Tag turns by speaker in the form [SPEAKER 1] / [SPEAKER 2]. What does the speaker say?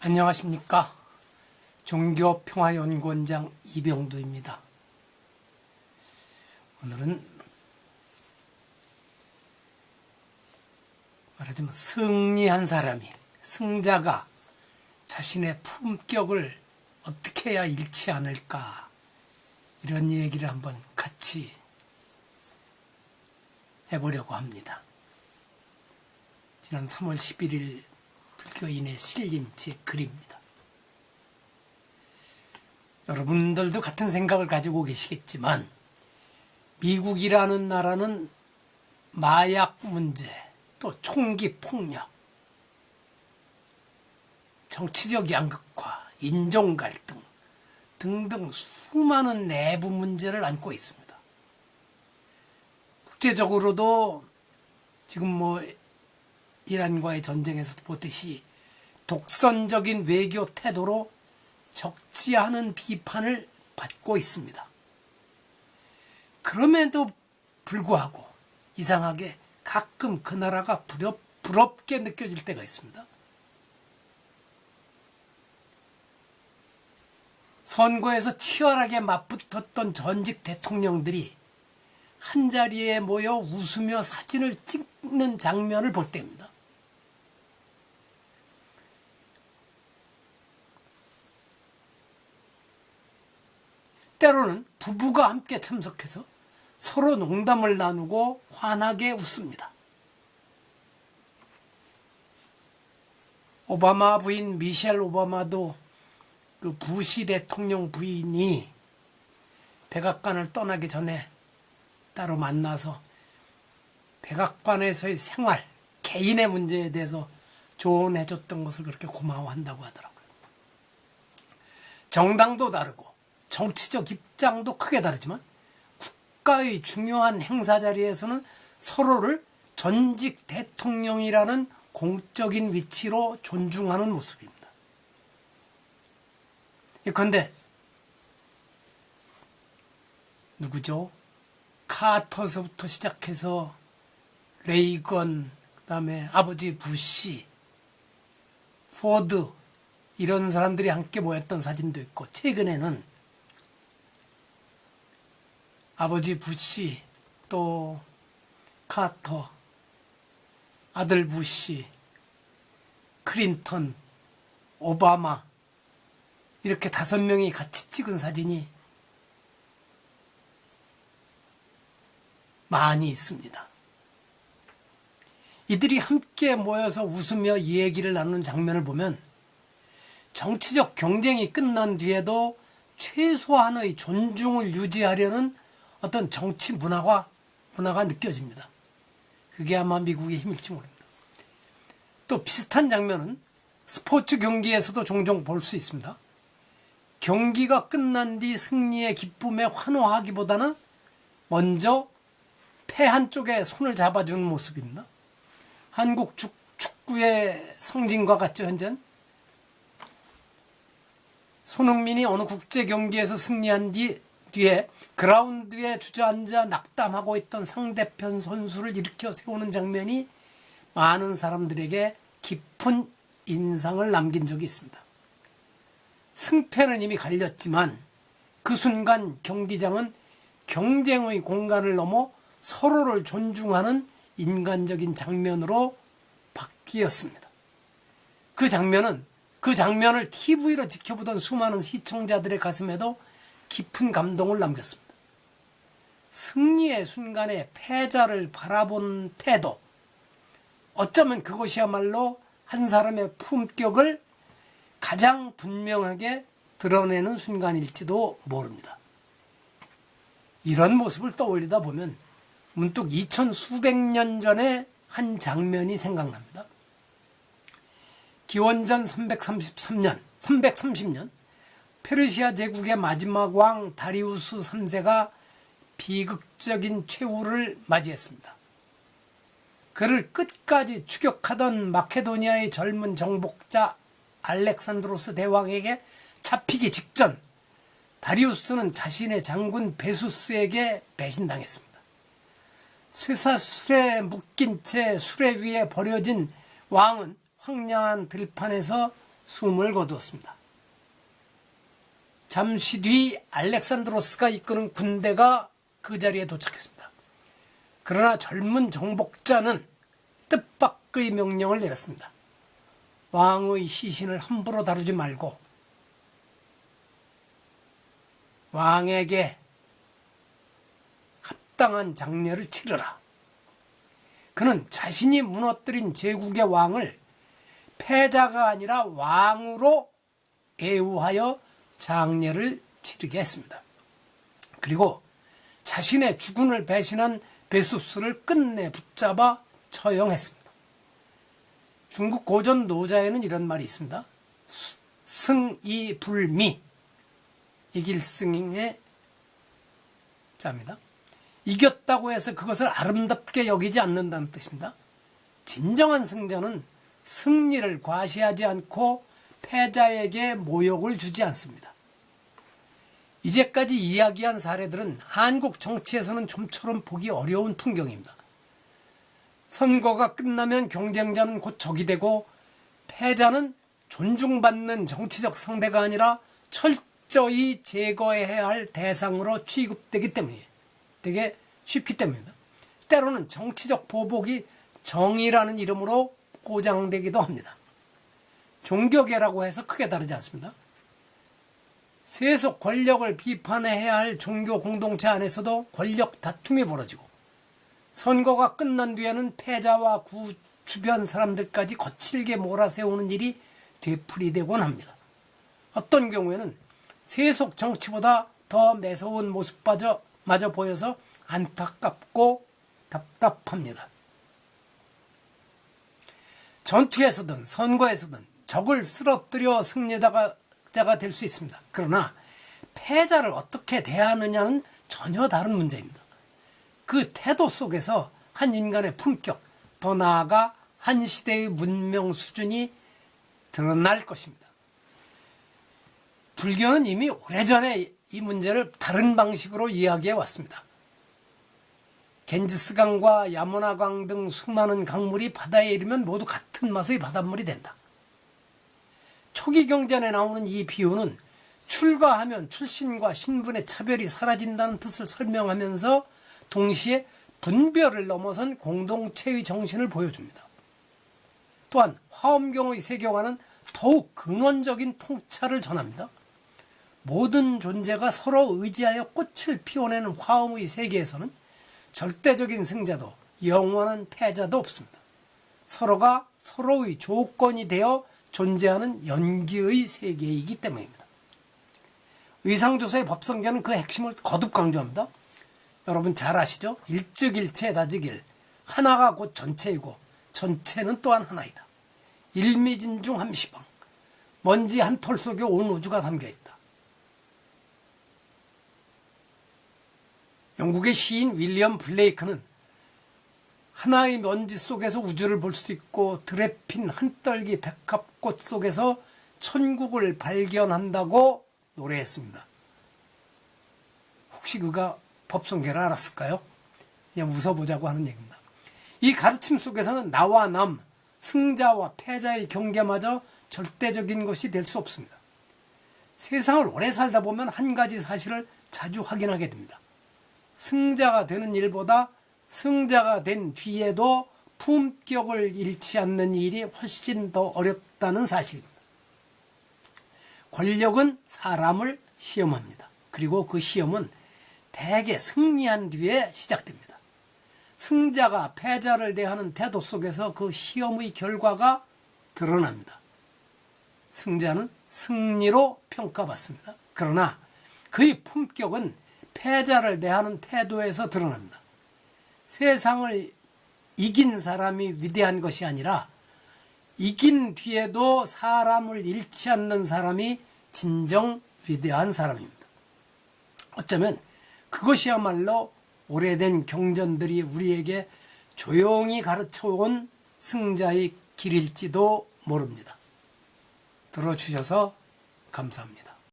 [SPEAKER 1] 안녕하십니까. 종교평화연구원장 이병두입니다. 오늘은 말하자면 승리한 사람이, 승자가 자신의 품격을 어떻게 해야 잃지 않을까, 이런 얘기를 한번 같이 해보려고 합니다. 지난 3월 11일 불교인에 실린 제 글입니다. 여러분들도 같은 생각을 가지고 계시겠지만 미국이라는 나라는 마약 문제, 또 총기 폭력, 정치적 양극화, 인종 갈등 등등 수많은 내부 문제를 안고 있습니다. 국제적으로도 지금 이란과의 전쟁에서도 보듯이 독선적인 외교 태도로 적지 않은 비판을 받고 있습니다. 그럼에도 불구하고 이상하게 가끔 그 나라가 부럽게 느껴질 때가 있습니다. 선거에서 치열하게 맞붙었던 전직 대통령들이 한자리에 모여 웃으며 사진을 찍는 장면을 볼 때입니다. 때로는 부부가 함께 참석해서 서로 농담을 나누고 환하게 웃습니다. 오바마 부인 미셸 오바마도 그 부시 대통령 부인이 백악관을 떠나기 전에 따로 만나서 백악관에서의 생활, 개인의 문제에 대해서 조언해줬던 것을 그렇게 고마워한다고 하더라고요. 정당도 다르고 정치적 입장도 크게 다르지만 국가의 중요한 행사 자리에서는 서로를 전직 대통령이라는 공적인 위치로 존중하는 모습입니다. 그런데 누구죠? 카터서부터 시작해서 레이건, 그 다음에 아버지 부시, 포드, 이런 사람들이 함께 모였던 사진도 있고, 최근에는 아버지 부시, 또 카터, 아들 부시, 클린턴, 오바마, 이렇게 5명이 같이 찍은 사진이 많이 있습니다. 이들이 함께 모여서 웃으며 이 얘기를 나누는 장면을 보면 정치적 경쟁이 끝난 뒤에도 최소한의 존중을 유지하려는 어떤 정치 문화가 느껴집니다. 그게 아마 미국의 힘일지 모릅니다. 또 비슷한 장면은 스포츠 경기에서도 종종 볼 수 있습니다. 경기가 끝난 뒤 승리의 기쁨에 환호하기보다는 먼저 패한 쪽에 손을 잡아주는 모습입니다. 한국 축구의 상징과 같죠, 현재는? 손흥민이 어느 국제 경기에서 승리한 뒤에 그라운드에 주저앉아 낙담하고 있던 상대편 선수를 일으켜 세우는 장면이 많은 사람들에게 깊은 인상을 남긴 적이 있습니다. 승패는 이미 갈렸지만 그 순간 경기장은 경쟁의 공간을 넘어 서로를 존중하는 인간적인 장면으로 바뀌었습니다. 그 장면을 TV로 지켜보던 수많은 시청자들의 가슴에도 깊은 감동을 남겼습니다. 승리의 순간에 패자를 바라본 태도, 어쩌면 그것이야말로 한 사람의 품격을 가장 분명하게 드러내는 순간일지도 모릅니다. 이런 모습을 떠올리다 보면 문득 2000수백 년 전의 한 장면이 생각납니다. 기원전 330년 페르시아 제국의 마지막 왕 다리우스 3세가 비극적인 최후를 맞이했습니다. 그를 끝까지 추격하던 마케도니아의 젊은 정복자 알렉산드로스 대왕에게 잡히기 직전 다리우스는 자신의 장군 베수스에게 배신당했습니다. 쇠사슬에 묶인 채 수레 위에 버려진 왕은 황량한 들판에서 숨을 거두었습니다. 잠시 뒤 알렉산드로스가 이끄는 군대가 그 자리에 도착했습니다. 그러나 젊은 정복자는 뜻밖의 명령을 내렸습니다. 왕의 시신을 함부로 다루지 말고 왕에게 합당한 장례를 치르라. 그는 자신이 무너뜨린 제국의 왕을 패자가 아니라 왕으로 애우하여 장례를 치르게 했습니다. 그리고 자신의 주군을 배신한 베수스를 끝내 붙잡아 처형했습니다. 중국 고전 노자에는 이런 말이 있습니다. 승이불미, 이길승의 자입니다. 이겼다고 해서 그것을 아름답게 여기지 않는다는 뜻입니다. 진정한 승자는 승리를 과시하지 않고 패자에게 모욕을 주지 않습니다. 이제까지 이야기한 사례들은 한국 정치에서는 좀처럼 보기 어려운 풍경입니다. 선거가 끝나면 경쟁자는 곧 적이 되고 패자는 존중받는 정치적 상대가 아니라 철저히 제거해야 할 대상으로 취급되기 때문이에요. 되게 쉽기 때문입니다. 때로는 정치적 보복이 정의라는 이름으로 포장되기도 합니다. 종교계라고 해서 크게 다르지 않습니다. 세속 권력을 비판해야 할 종교 공동체 안에서도 권력 다툼이 벌어지고 선거가 끝난 뒤에는 패자와 주변 사람들까지 거칠게 몰아세우는 일이 되풀이되곤 합니다. 어떤 경우에는 세속 정치보다 더 매서운 모습마저 보여서 안타깝고 답답합니다. 전투에서든 선거에서든 적을 쓰러뜨려 승리자가 될 수 있습니다. 그러나 패자를 어떻게 대하느냐는 전혀 다른 문제입니다. 그 태도 속에서 한 인간의 품격, 더 나아가 한 시대의 문명 수준이 드러날 것입니다. 불교는 이미 오래전에 이 문제를 다른 방식으로 이야기해 왔습니다. 겐지스강과 야모나강 등 수많은 강물이 바다에 이르면 모두 같은 맛의 바닷물이 된다. 초기 경전에 나오는 이 비유는 출가하면 출신과 신분의 차별이 사라진다는 뜻을 설명하면서 동시에 분별을 넘어선 공동체의 정신을 보여줍니다. 또한 화엄경의 세계관은 더욱 근원적인 통찰을 전합니다. 모든 존재가 서로 의지하여 꽃을 피워내는 화엄의 세계에서는 절대적인 승자도 영원한 패자도 없습니다. 서로가 서로의 조건이 되어 존재하는 연기의 세계이기 때문입니다. 의상조사의 법성계는 그 핵심을 거듭 강조합니다. 여러분 잘 아시죠? 일즉일체 다즉일, 하나가 곧 전체이고 전체는 또한 하나이다. 일미진중 함시방, 먼지 한 톨 속에 온 우주가 담겨있다. 영국의 시인 윌리엄 블레이크는 하나의 먼지 속에서 우주를 볼 수 있고 들에 핀 한떨기 백합꽃 속에서 천국을 발견한다고 노래했습니다. 혹시 그가 법성계를 알았을까요? 그냥 웃어보자고 하는 얘기입니다. 이 가르침 속에서는 나와 남, 승자와 패자의 경계마저 절대적인 것이 될 수 없습니다. 세상을 오래 살다 보면 한 가지 사실을 자주 확인하게 됩니다. 승자가 되는 일보다 승자가 된 뒤에도 품격을 잃지 않는 일이 훨씬 더 어렵다는 사실입니다. 권력은 사람을 시험합니다. 그리고 그 시험은 대개 승리한 뒤에 시작됩니다. 승자가 패자를 대하는 태도 속에서 그 시험의 결과가 드러납니다. 승자는 승리로 평가받습니다. 그러나 그의 품격은 패자를 대하는 태도에서 드러납니다. 세상을 이긴 사람이 위대한 것이 아니라 이긴 뒤에도 사람을 잃지 않는 사람이 진정 위대한 사람입니다. 어쩌면 그것이야말로 오래된 경전들이 우리에게 조용히 가르쳐온 승자의 길일지도 모릅니다. 들어주셔서 감사합니다.